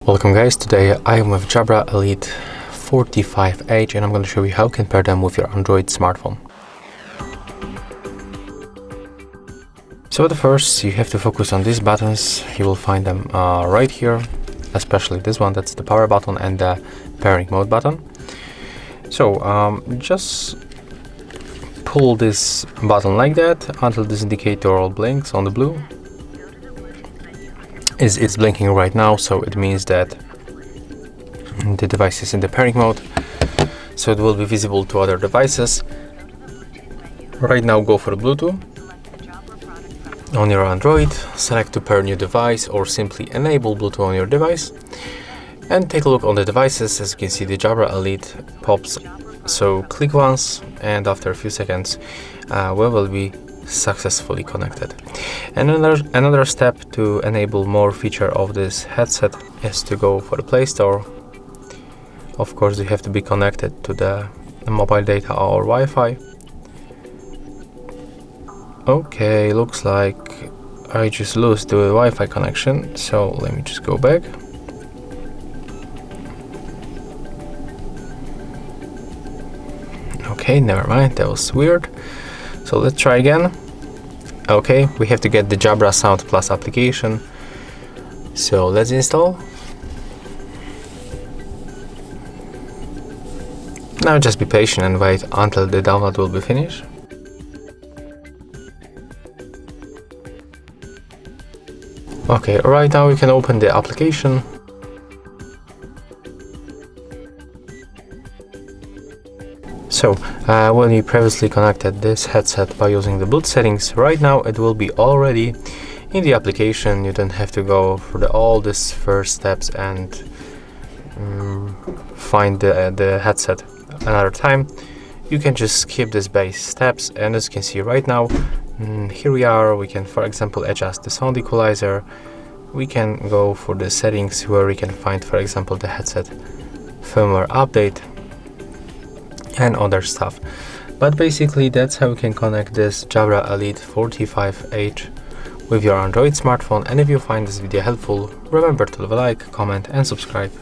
Welcome guys, today I am with Jabra Elite 45H and I'm going to show you how you can pair them with your Android smartphone. So at first you have to focus on these buttons. You will find them right here, especially this one, that's the power button, and the pairing mode button. So just pull this button like that until this indicator blinks on the blue. It's blinking right now, so it means that the device is in the pairing mode, so it will be visible to other devices. Right now go for Bluetooth on your Android, select to pair new device or simply enable Bluetooth on your device, and take a look on the devices. As you can see, the Jabra Elite pops, so click once and after a few seconds we will be successfully connected. And another step to enable more feature of this headset is to go for the Play Store. Of course you have to be connected to the mobile data or Wi-Fi. Okay, looks like I just lost the Wi-Fi connection, so let me just go back. Okay, never mind, that was weird. So let's try again. Okay, we have to get the Jabra Sound Plus application. So let's install. Now just be patient and wait until the download will be finished. Okay, right now we can open the application. So, when you previously connected this headset by using the Bluetooth settings, right now it will be already in the application. You don't have to go through all these first steps and find the headset another time. You can just skip these base steps, and as you can see right now, here we are. We can, for example, adjust the sound equalizer. We can go for the settings where we can find, for example, the headset firmware update and other stuff. But basically that's how you can connect this Jabra Elite 45H with your Android smartphone. And if you find this video helpful, remember to leave a like, comment and subscribe.